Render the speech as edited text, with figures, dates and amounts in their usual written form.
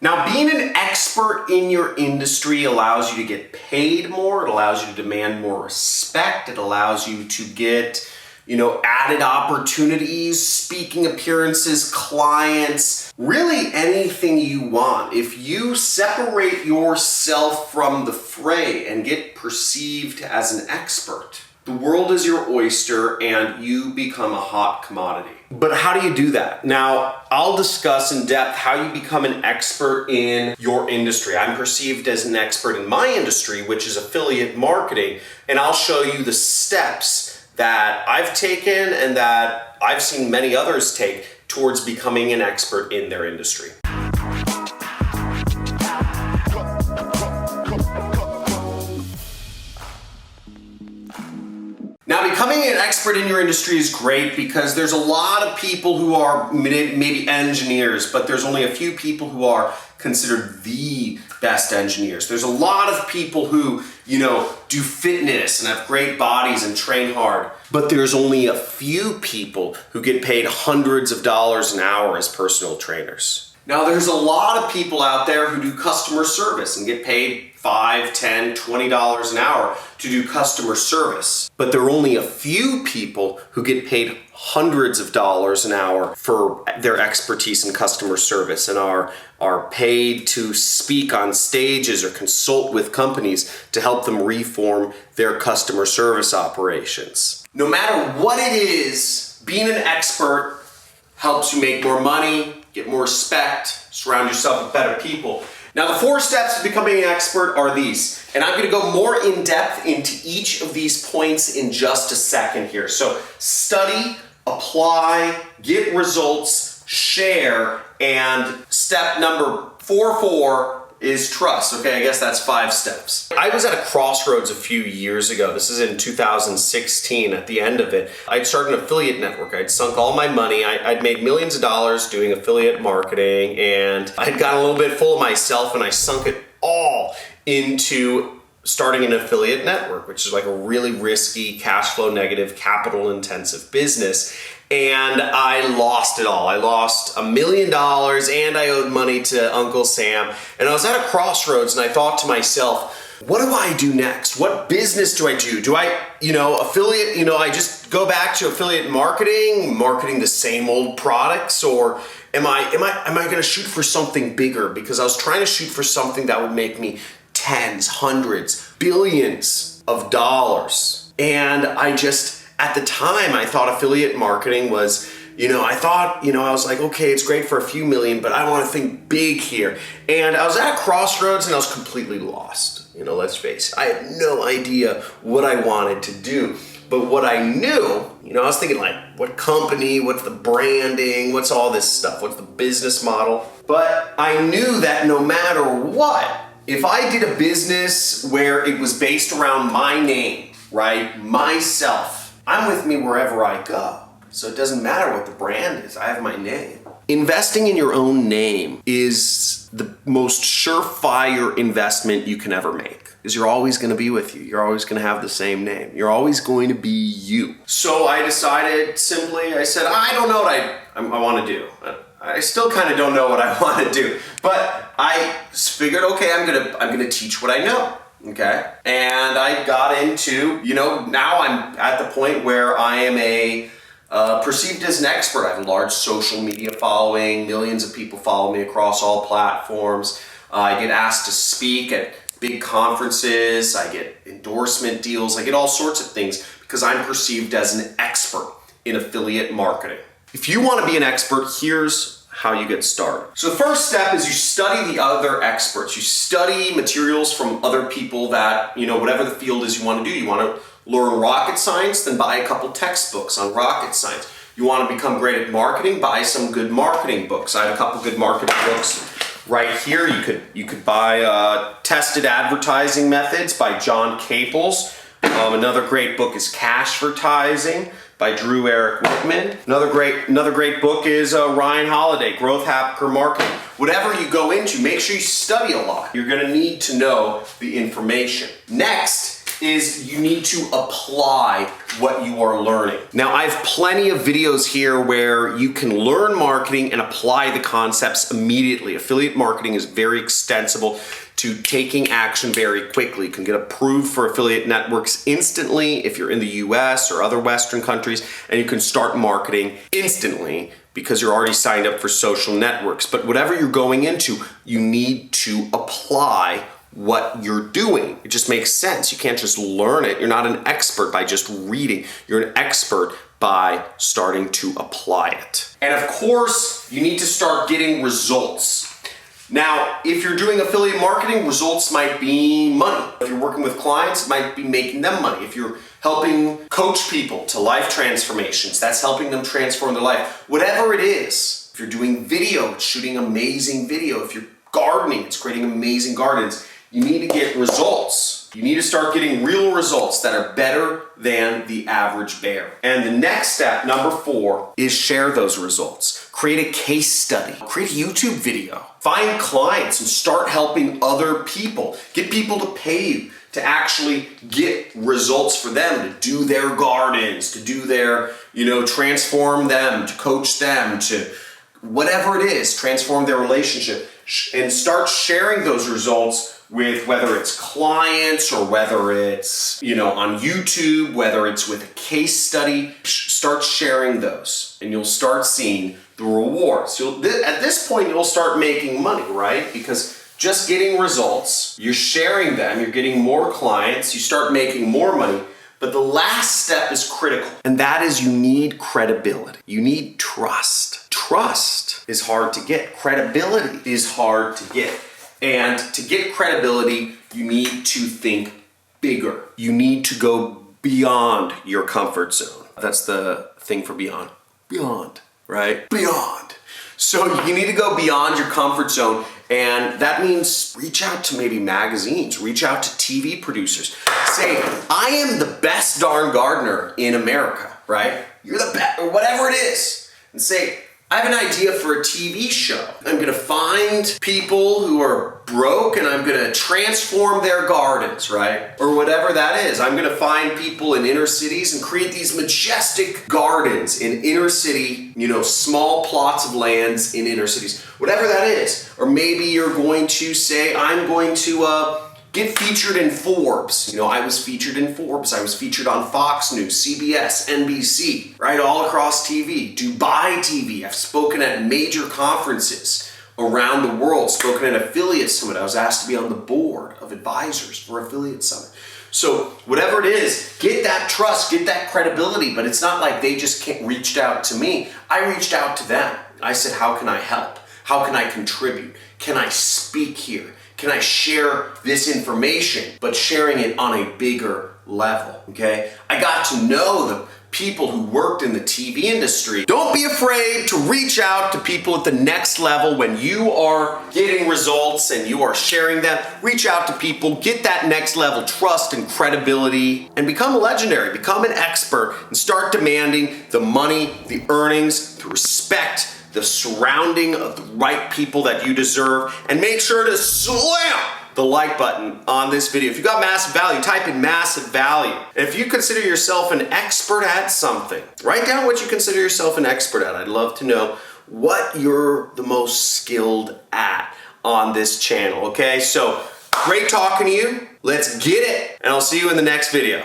Now, being an expert in your industry allows you to get paid more. It allows you to demand more respect. It allows you to get, added opportunities, speaking appearances, clients, really anything you want. If you separate yourself from the fray and get perceived as an expert, the world is your oyster and you become a hot commodity. But how do you do that? Now, I'll discuss in depth how you become an expert in your industry. I'm perceived as an expert in my industry, which is affiliate marketing, and I'll show you the steps that I've taken and that I've seen many others take towards becoming an expert in their industry. Now, becoming an expert in your industry is great because there's a lot of people who are maybe engineers, but there's only a few people who are considered the best engineers. There's a lot of people who, do fitness and have great bodies and train hard, but there's only a few people who get paid hundreds of dollars an hour as personal trainers. Now, there's a lot of people out there who do customer service and get paid $5, $10, $20 an hour to do customer service. But there are only a few people who get paid hundreds of dollars an hour for their expertise in customer service and are paid to speak on stages or consult with companies to help them reform their customer service operations. No matter what it is, being an expert helps you make more money, get more respect, surround yourself with better people. Now, the 4 steps to becoming an expert are these, and I'm going to go more in depth into each of these points in just a second here. So study, apply, get results, share, and step number 4 is trust. Okay, I guess that's 5 steps. I was at a crossroads a few years ago. This is in 2016 at the end of it. I'd started an affiliate network. I'd sunk all my money. I'd made millions of dollars doing affiliate marketing, and I'd gotten a little bit full of myself and I sunk it all into starting an affiliate network, which is like a really risky, cash flow negative, capital intensive business. And I lost it all. I lost $1 million and I owed money to Uncle Sam. And I was at a crossroads and I thought to myself, what do I do next? What business do I do? Do I, affiliate, I just go back to affiliate marketing the same old products, or am I going to shoot for something bigger? Because I was trying to shoot for something that would make me tens, hundreds, billions of dollars. And at the time, I thought affiliate marketing was, I was like, okay, it's great for a few million, but I want to think big here. And I was at a crossroads and I was completely lost. Let's face it, I had no idea what I wanted to do. But what I knew, I was thinking like, what company, what's the branding, what's all this stuff, what's the business model? But I knew that no matter what, if I did a business where it was based around my name, right, myself, I'm with me wherever I go. So it doesn't matter what the brand is. I have my name. Investing in your own name is the most surefire investment you can ever make, because you're always going to be with you. You're always going to have the same name. You're always going to be you. So I decided simply, I said, I don't know what I want to do. I still kind of don't know what I want to do, but I figured, okay, I'm gonna teach what I know. Okay. And I got into, now I'm at the point where I am perceived as an expert. I have a large social media following. Millions of people follow me across all platforms. I get asked to speak at big conferences. I get endorsement deals. I get all sorts of things because I'm perceived as an expert in affiliate marketing. If you want to be an expert, here's how you get started. So the first step is you study the other experts. You study materials from other people that, whatever the field is you want to do. You want to learn rocket science, then buy a couple textbooks on rocket science. You want to become great at marketing, buy some good marketing books. I have a couple good marketing books right here. You could buy Tested Advertising Methods by John Caples. Another great book is Cashvertising by Drew Eric Whitman. Another great book is Ryan Holiday, Growth Hacker Marketing. Whatever you go into, make sure you study a lot. You're going to need to know the information. Next is you need to apply what you are learning. Now, I have plenty of videos here where you can learn marketing and apply the concepts immediately. Affiliate marketing is very extensible to taking action very quickly. You can get approved for affiliate networks instantly if you're in the US or other Western countries, and you can start marketing instantly because you're already signed up for social networks. But whatever you're going into, you need to apply what you're doing. It just makes sense. You can't just learn it. You're not an expert by just reading. You're an expert by starting to apply it. And of course, you need to start getting results. Now, if you're doing affiliate marketing, results might be money. If you're working with clients, it might be making them money. If you're helping coach people to life transformations, that's helping them transform their life. Whatever it is, if you're doing video, it's shooting amazing video. If you're gardening, it's creating amazing gardens. You need to get results. You need to start getting real results that are better than the average bear. And the next step, number 4, is share those results. Create a case study. Create a YouTube video. Find clients and start helping other people. Get people to pay you to actually get results for them, to do their gardens, to do their, transform them, to coach them, to whatever it is, transform their relationship. And start sharing those results with whether it's clients or whether it's, on YouTube, whether it's with a case study. Start sharing those and you'll start seeing the rewards. At this point, you'll start making money, right? Because just getting results, you're sharing them, you're getting more clients, you start making more money. But the last step is critical, and that is you need credibility. You need trust. Trust is hard to get. Credibility is hard to get. And to get credibility, you need to think bigger. You need to go beyond your comfort zone. That's the thing for beyond. Beyond, right? Beyond. So you need to go beyond your comfort zone, and that means reach out to maybe magazines, reach out to TV producers. Say, I am the best darn gardener in America, right? You're the best, or whatever it is. And say, I have an idea for a TV show. I'm gonna find people who are broke and I'm gonna transform their gardens, right? Or whatever that is. I'm gonna find people in inner cities and create these majestic gardens in inner city, small plots of lands in inner cities. Whatever that is. Or maybe you're going to say, I'm going to get featured in Forbes. I was featured in Forbes. I was featured on Fox News, CBS, NBC, right? All across TV, Dubai TV. I've spoken at major conferences around the world, spoken at Affiliate Summit. I was asked to be on the board of advisors for Affiliate Summit. So whatever it is, get that trust, get that credibility, but it's not like they just reached out to me. I reached out to them. I said, how can I help? How can I contribute? Can I speak here? Can I share this information, but sharing it on a bigger level, okay? I got to know the people who worked in the TV industry. Don't be afraid to reach out to people at the next level when you are getting results and you are sharing them. Reach out to people, get that next level trust and credibility, and become legendary, become an expert, and start demanding the money, the earnings, the respect, the surrounding of the right people that you deserve, and make sure to slam the like button on this video. If you got massive value, type in massive value. And if you consider yourself an expert at something, write down what you consider yourself an expert at. I'd love to know what you're the most skilled at on this channel, okay? So, great talking to you. Let's get it, and I'll see you in the next video.